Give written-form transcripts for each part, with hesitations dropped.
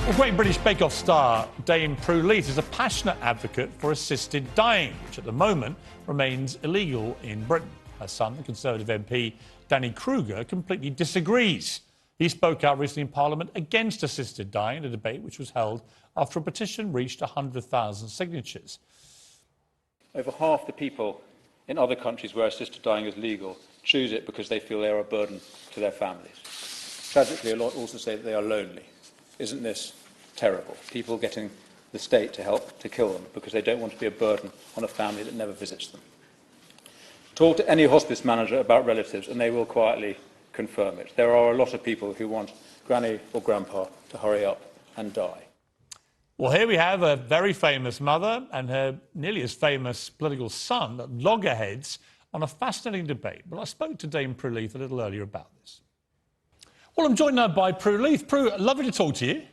Well, Great British Bake Off star Dame Prue Leith is a passionate advocate for assisted dying, which at the moment remains illegal in Britain. Her son, the Conservative MP Danny Kruger, completely disagrees. He spoke out recently in Parliament against assisted dying in a debate which was held after a petition reached 100,000 signatures. Over half the people in other countries where assisted dying is legal choose it because they feel they are a burden to their families. Tragically, a lot also say that they are lonely. Isn't this terrible? People getting the state to help to kill them because they don't want to be a burden on a family that never visits them. Talk to any hospice manager about relatives and they will quietly confirm it. There are a lot of people who want granny or grandpa to hurry up and die. Well, here we have a very famous mother and her nearly as famous political son at loggerheads on a fascinating debate. Well, I spoke to Dame Prue Leith a little earlier about this. Well, I'm joined now by Prue Leith. Prue, lovely to talk to you.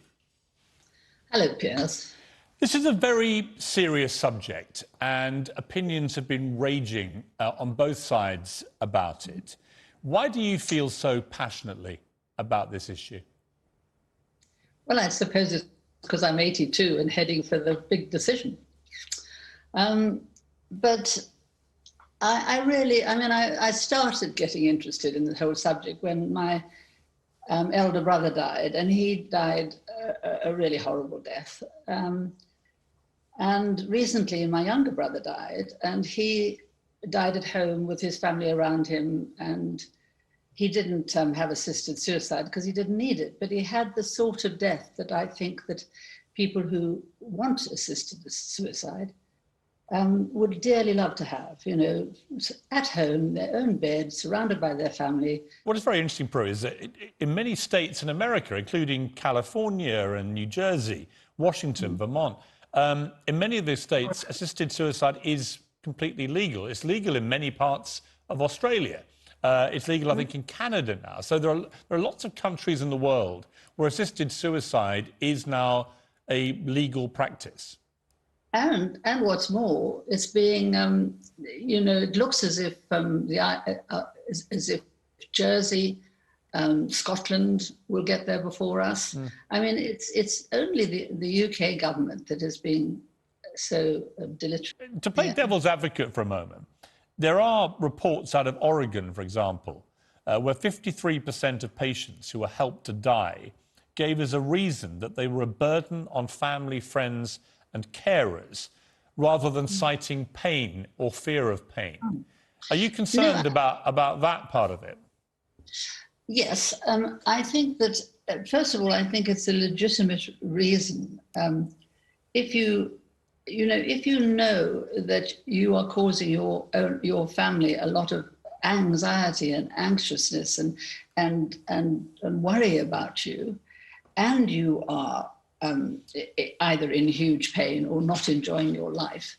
Hello, Piers. This is a very serious subject and opinions have been raging on both sides about it. Why do you feel so passionately about this issue? Well, I suppose it's because I'm 82 and heading for the big decision. But I started getting interested in the whole subject when my elder brother died, and he died a really horrible death. And recently my younger brother died, and he died at home with his family around him, and he didn't have assisted suicide because he didn't need it, but he had the sort of death that I think that people who want assisted suicide would dearly love to have, you know, at home, their own bed, surrounded by their family. What is very interesting, Prue, is that in many states in America, including California and New Jersey, Washington, Vermont, in many of those states, assisted suicide is completely legal. It's legal in many parts of Australia. It's legal, I think, in Canada now. So there are lots of countries in the world where assisted suicide is now a legal practice. And what's more, it's being, you know, it looks as if as if Jersey, Scotland will get there before us. I mean, it's only the UK government that has been so dilatory. To play devil's advocate for a moment, there are reports out of Oregon, for example, where 53% of patients who were helped to die gave as a reason that they were a burden on family, friends and carers, rather than citing pain or fear of pain. Are you concerned about that part of it? Yes, I think that, first of all, I think it's a legitimate reason. If you know that you are causing your family a lot of anxiety and anxiousness and worry about you, and you are either in huge pain or not enjoying your life,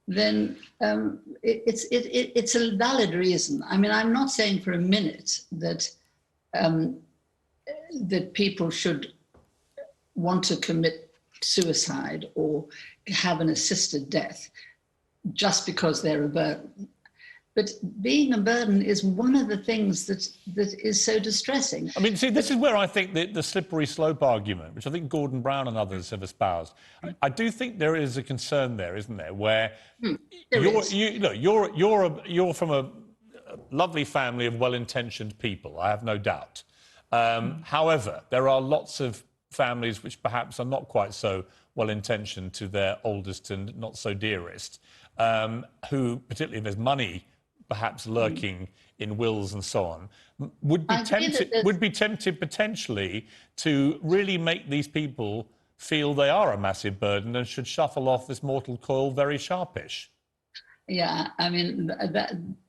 then it's a valid reason. I mean, I'm not saying for a minute that that people should want to commit suicide or have an assisted death just because they're a burden. But being a burden is one of the things that is so distressing. I mean, see, this is where I think the slippery slope argument, which I think Gordon Brown and others have espoused, I do think there is a concern there, isn't there, where you're from a lovely family of well-intentioned people, I have no doubt. However, there are lots of families which perhaps are not quite so well-intentioned to their oldest and not so dearest, who, particularly if there's money perhaps lurking in wills and so on, would be tempted potentially to really make these people feel they are a massive burden and should shuffle off this mortal coil very sharpish. Yeah, I mean,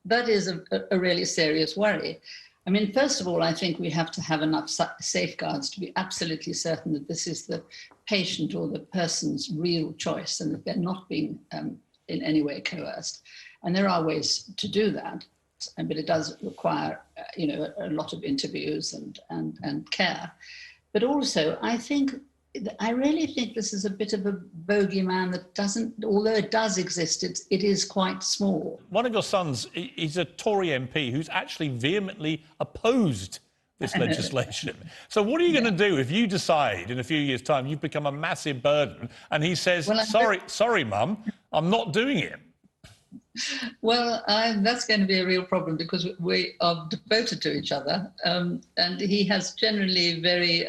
that is a really serious worry. I mean, first of all, I think we have to have enough safeguards to be absolutely certain that this is the patient or the person's real choice and that they're not being in any way coerced. And there are ways to do that, but it does require, you know, a lot of interviews and care. But also, I really think this is a bit of a bogeyman that doesn't, although it does exist, it is quite small. One of your sons, he's a Tory MP who's actually vehemently opposed this legislation. So what are you going to do if you decide in a few years' time you've become a massive burden and he says, Well, sorry, Mum, I'm not doing it? Well, that's going to be a real problem because we are devoted to each other, and he has generally very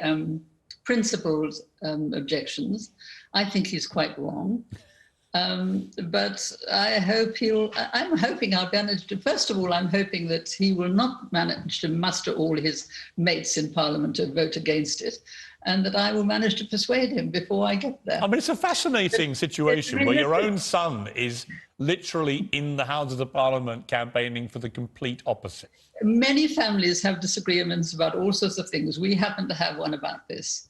principled objections. I think he's quite wrong. But I hope I'm hoping I'll manage to, first of all, I'm hoping that he will not manage to muster all his mates in Parliament to vote against it, and that I will manage to persuade him before I get there. I mean, it's a fascinating situation where your own son is literally in the Houses of Parliament campaigning for the complete opposite. Many families have disagreements about all sorts of things. We happen to have one about this.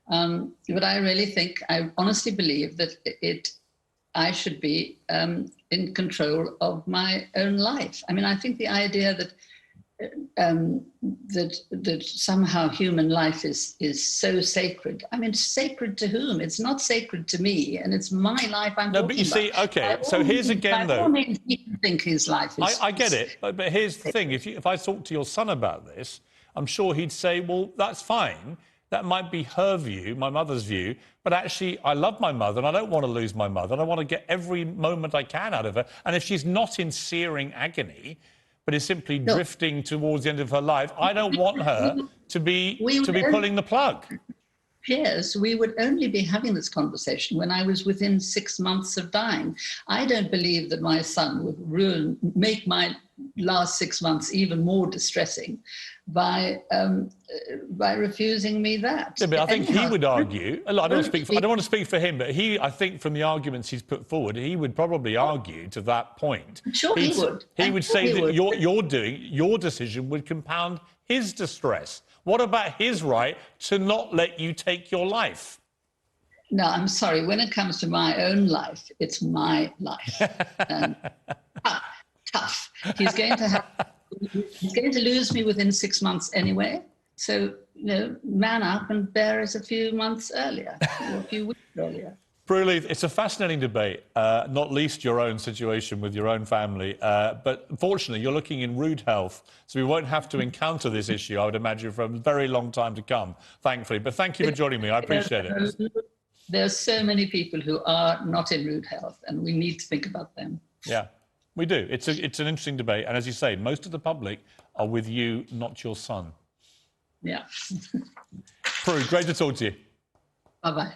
But I really think, I honestly believe that I should be in control of my own life. I mean, I think the idea that that somehow human life is so sacred. I mean, sacred to whom? It's not sacred to me, and it's my life I'm talking about. No, but you see, OK, so here's again, though. By all means, he can think his life is... I get it, but here's the thing. If I talk to your son about this, I'm sure he'd say, well, that's fine. That might be her view, my mother's view, but actually I love my mother and I don't want to lose my mother and I want to get every moment I can out of her. And if she's not in searing agony, but is simply drifting towards the end of her life, I don't want her to be pulling the plug. Piers, we would only be having this conversation when I was within 6 months of dying. I don't believe that my son would make my last 6 months even more distressing by refusing me that. Yeah, but I think he would argue. I don't want to speak for him, but I think from the arguments he's put forward, he would probably argue to that point. Sure, he would. He would say that your decision would compound his distress. What about his right to not let you take your life? No, I'm sorry. When it comes to my own life, it's my life. Tough. He's going to lose me within 6 months anyway. So, man up and bear it a few months earlier, or a few weeks earlier. Prue Leith, it's a fascinating debate, not least your own situation with your own family. But unfortunately, you're looking in rude health, so we won't have to encounter this issue, I would imagine, for a very long time to come, thankfully. But thank you for joining me. I appreciate it. There are so many people who are not in rude health, and we need to think about them. Yeah, we do. It's an interesting debate. And as you say, most of the public are with you, not your son. Yeah. Prue, great to talk to you. Bye-bye.